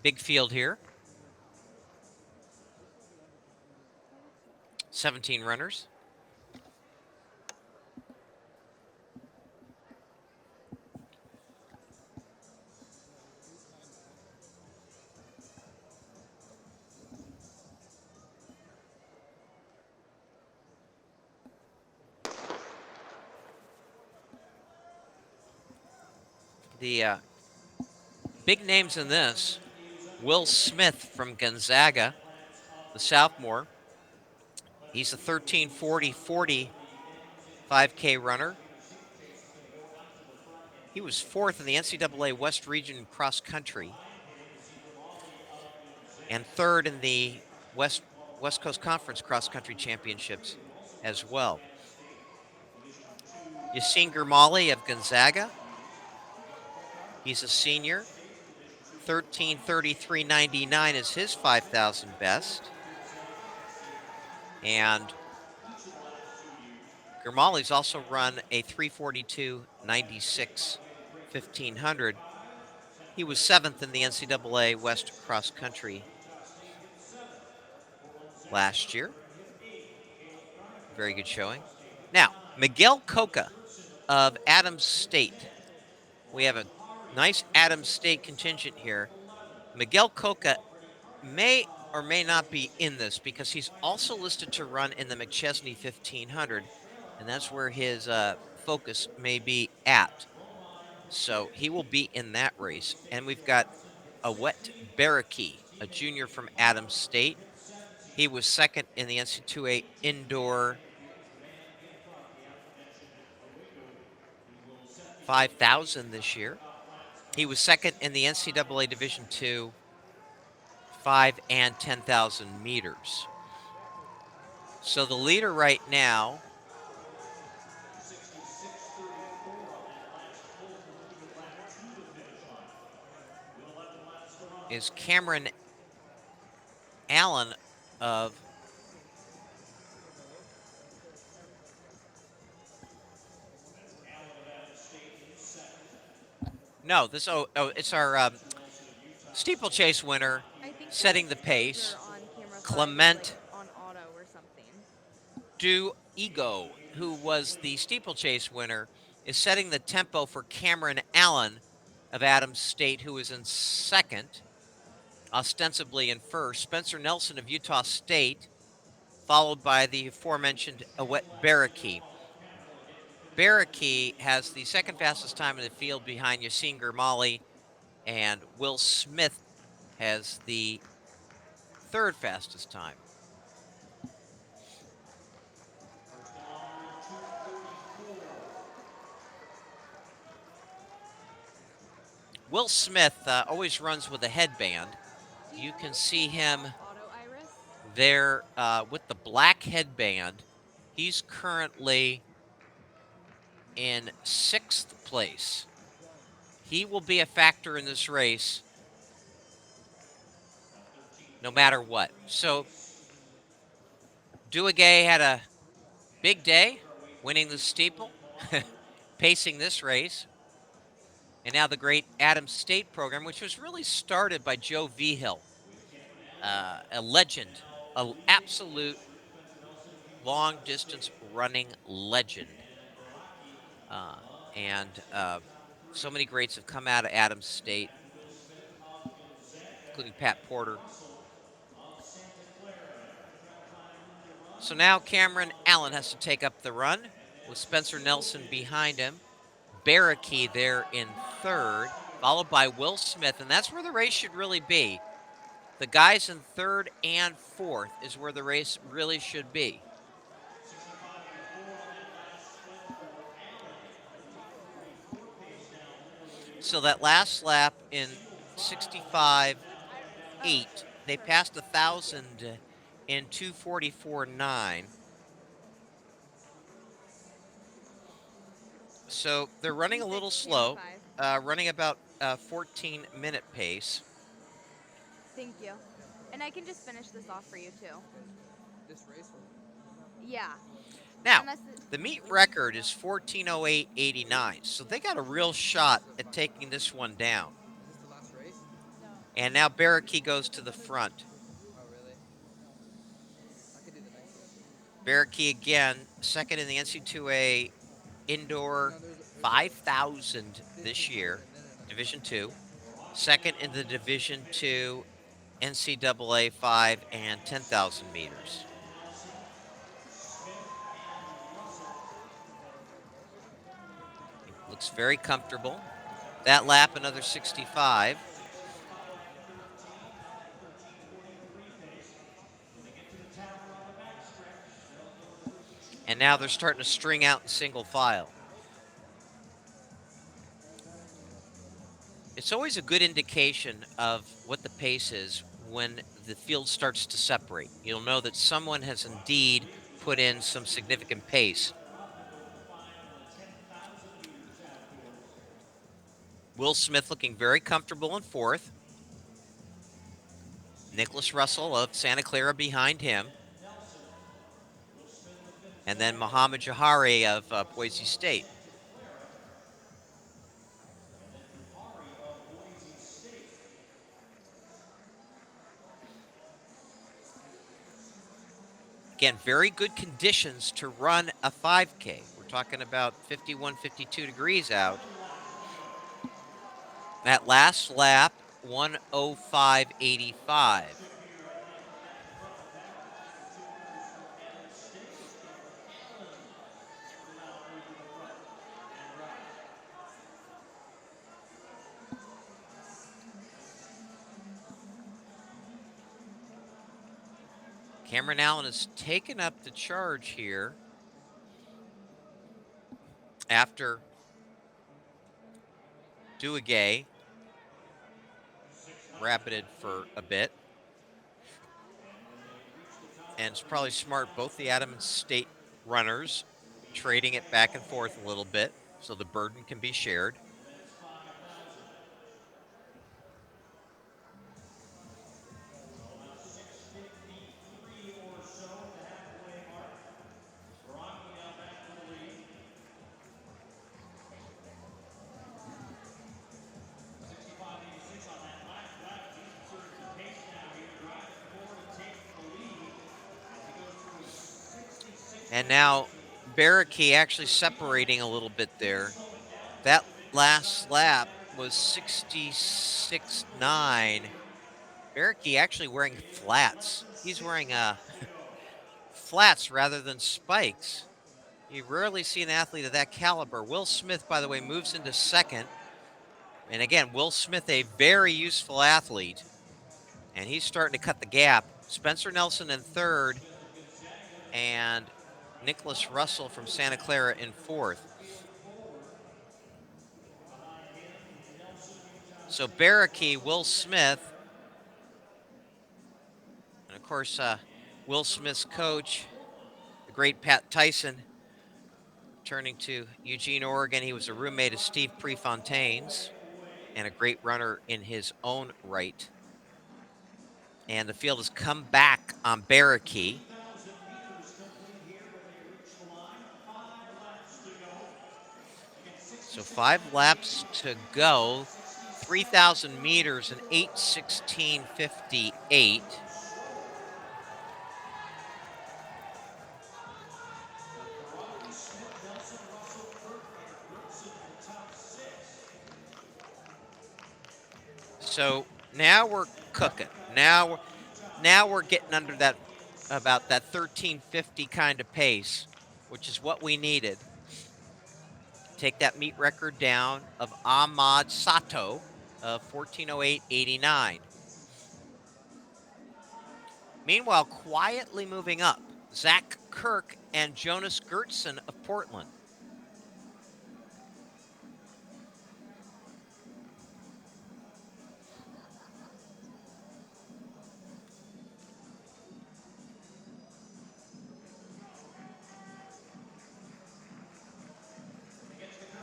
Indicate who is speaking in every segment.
Speaker 1: Big field here. 17 runners. The big names in this, Wil Smith from Gonzaga, the sophomore. He's a 13:40:40 5K runner. He was fourth in the NCAA West Region cross country and third in the West Coast Conference cross country championships as well. Yassine Germali of Gonzaga. He's a senior. 13:33:99 is his 5,000 best. And Germali's also run a 3:42:96 1500. He was seventh in the NCAA West cross country last year. Very good showing. Now, Miguel Coca of Adams State. We have a nice Adams State contingent here. Miguel Coca may or may not be in this because he's also listed to run in the McChesney 1500, and that's where his focus may be at. So he will be in that race. And we've got Awet Baraki, a junior from Adams State. He was second in the NC2A indoor 5,000 this year. He was second in the NCAA Division II 5 and 10,000 meters. So the leader right now is Cameron Allen of no, this it's our steeplechase winner,
Speaker 2: I think
Speaker 1: setting the
Speaker 2: the
Speaker 1: pace.
Speaker 2: picture on camera 5
Speaker 1: Clement
Speaker 2: was, like, on auto or something.
Speaker 1: Du Ego, who was the steeplechase winner, is setting the tempo for Cameron Allen of Adams State, who is in second, ostensibly in first. Spencer Nelson of Utah State, followed by the aforementioned Awet Baraki. Baraki has the second fastest time in the field behind Yassine Germali, and Wil Smith has the third fastest time. Wil Smith always runs with a headband. You can see him
Speaker 2: Auto Iris.
Speaker 1: there with the black headband. He's currently in sixth place. He will be a factor in this race no matter what. So Duigay had a big day, winning the steeple, pacing this race. And now the great Adams State program, which was really started by Joe Vigil, a legend, an absolute long-distance running legend. And so many greats have come out of Adams State, including Pat Porter. So now Cameron Allen has to take up the run with Spencer Nelson behind him. Baraki there in third, followed by Wil Smith, and that's where the race should really be. The guys in third and fourth is where the race really should be. So that last lap in 65.8, they passed 1,000 in 2:44.9. So they're running a little slow, running about a 14-minute pace.
Speaker 2: Thank you. And I can just finish this off for you too.
Speaker 3: This race?
Speaker 2: Yeah.
Speaker 1: Now,
Speaker 2: Unless
Speaker 1: the meet record is 14:08.89, so they got a real shot at taking this one down.
Speaker 3: Is this the last race?
Speaker 1: And now Baraki goes to the front.
Speaker 3: Oh, really? I could do the 19.
Speaker 1: Baraki again, second in the NC2A indoor
Speaker 3: No, there's a
Speaker 1: 5,000 this
Speaker 3: 15
Speaker 1: year,
Speaker 3: and then another
Speaker 1: Division
Speaker 3: 5,000.
Speaker 1: Two. Second in the Division Two NCAA 5 and 10,000 meters. He looks very comfortable. That lap, another 65. And now they're starting to string out in single file. It's always a good indication of what the pace is when the field starts to separate. You'll know that someone has indeed put in some significant pace. Wil Smith looking very comfortable in fourth. Nicholas Russell of Santa Clara behind him. And then Muhammad Jahari of Boise State. Again, very good conditions to run a 5K. We're talking about 51, 52 degrees out. That last lap, 1:05.85. Cameron Allen has taken up the charge here after Duigay rapided for a bit. And it's probably smart, both the Adams State runners trading it back and forth a little bit so the burden can be shared. And now Baraki actually separating a little bit there. That last lap was 66.9. Baraki actually wearing flats. He's wearing flats rather than spikes. You rarely see an athlete of that caliber. Wil Smith, by the way, moves into second. And again, Wil Smith, a very useful athlete. And he's starting to cut the gap. Spencer Nelson in third. And Nicholas Russell from Santa Clara in fourth. So Baraki, Wil Smith, and of course, Wil Smith's coach, the great Pat Tyson, turning to Eugene, Oregon. He was a roommate of Steve Prefontaine's and a great runner in his own right. And the field has come back on Baraki. So 5 laps to go, 3,000 meters in 8:16.58. So now we're cooking. Now we're getting under that, about that 13:50 kind of pace, which is what we needed. Take that meet record down of Ahmad Sato of 14:08.89. Meanwhile, quietly moving up, Zak Kirk and Jonas Gersten of Portland.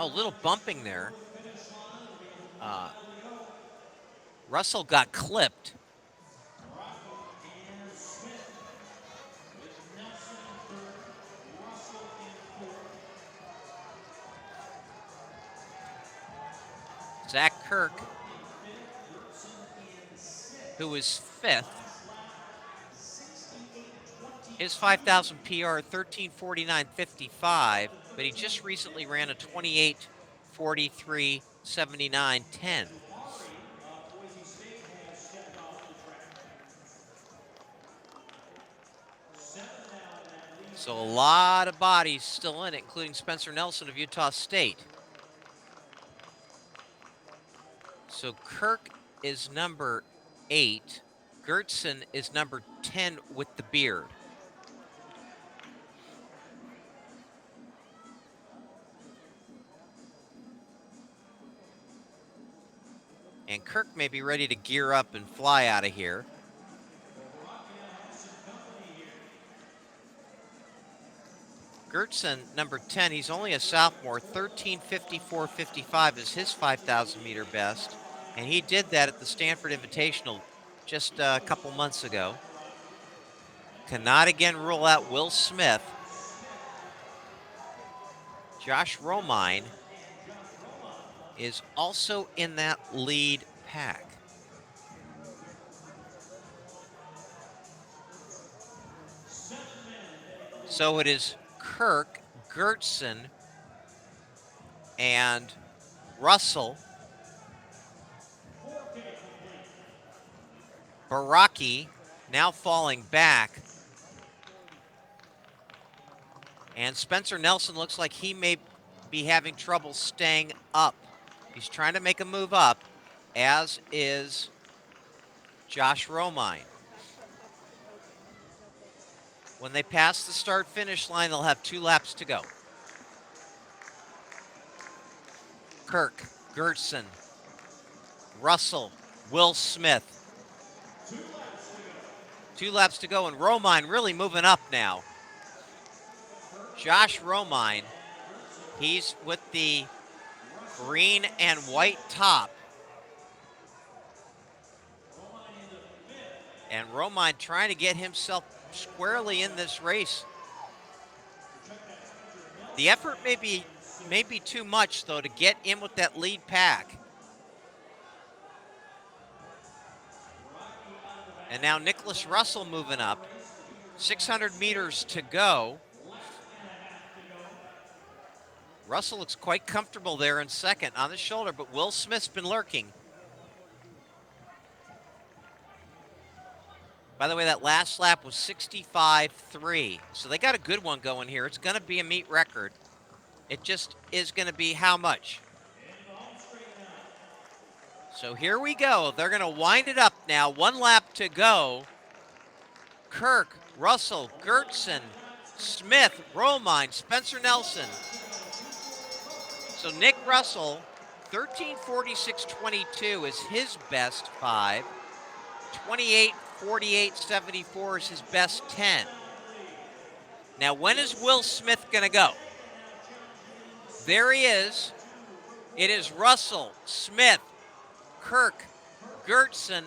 Speaker 1: Oh, a little bumping there. Russell got clipped. Zak Kirk who is 5th. His 5,000 PR 13:49.55, but he just recently ran a 28:43.79.10. So a lot of bodies still in it, including Spencer Nelson of Utah State. So Kirk is number 8. Gersten is number 10 with the beard. And Kirk may be ready to gear up and fly out of here. Gersten, number 10, he's only a sophomore. 13:54.55 is his 5,000 meter best. And he did that at the Stanford Invitational just a couple months ago. Cannot again rule out Wil Smith. Josh Romine is also in that lead pack. So it is Kirk, Gersten, and Russell, Baraki now falling back. And Spencer Nelson looks like he may be having trouble staying up. He's trying to make a move up, as is Josh Romine. When they pass the start-finish line, they'll have 2 laps to go. Kirk, Gersten, Russell, Wil Smith. 2 laps to go, and Romine really moving up now. Josh Romine, he's with the green and white top. And Romine trying to get himself squarely in this race. The effort may be too much, though, to get in with that lead pack. And now Nicholas Russell moving up. 600 meters to go. Russell looks quite comfortable there in second on the shoulder, but Wil Smith's been lurking. By the way, that last lap was 65.3. So they got a good one going here. It's going to be a meet record. It just is going to be how much. So here we go. They're going to wind it up now. 1 lap to go. Kirk, Russell, Gersten, Smith, Romine, Spencer Nelson. So Nick Russell, 13:46.22 is his best 5. 28:48.74 is his best 10. Now, when is Wil Smith going to go? There he is. It is Russell, Smith, Kirk, Gersten,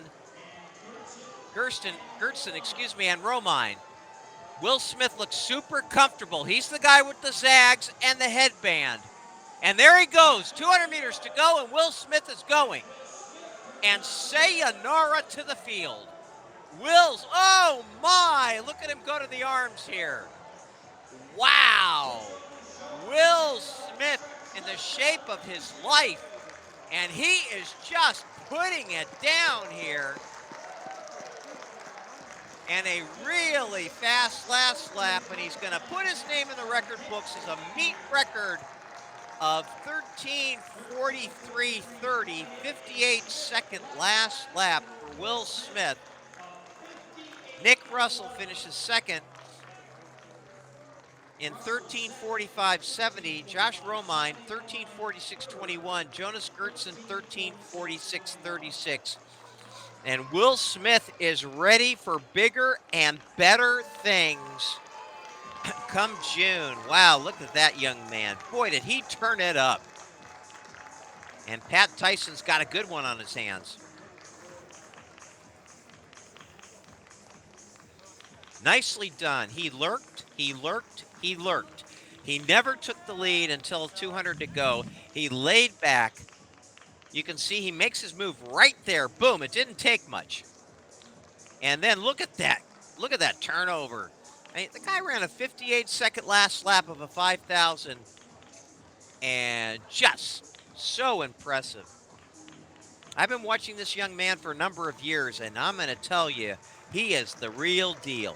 Speaker 1: and Romine. Wil Smith looks super comfortable. He's the guy with the zags and the headband. And there he goes, 200 meters to go, and Wil Smith is going. And sayonara to the field. Oh my, look at him go to the arms here. Wow. Wil Smith in the shape of his life. And he is just putting it down here. And a really fast last lap, and he's going to put his name in the record books as a meet record of 13:43.30, 58-second last lap for Wil Smith. Nick Russell finishes second in 13:45.70. Josh Romine, 13:46.21. Jonas Gersten, 13:46.36. And Wil Smith is ready for bigger and better things come June. Wow, look at that young man. Boy, did he turn it up. And Pat Tyson's got a good one on his hands. Nicely done. He lurked, he lurked, he lurked. He never took the lead until 200 to go. He laid back. You can see he makes his move right there. Boom, it didn't take much. And then look at that. Look at that turnover. I mean, the guy ran a 58-second last lap of a 5,000 and just so impressive. I've been watching this young man for a number of years, and I'm going to tell you, he is the real deal.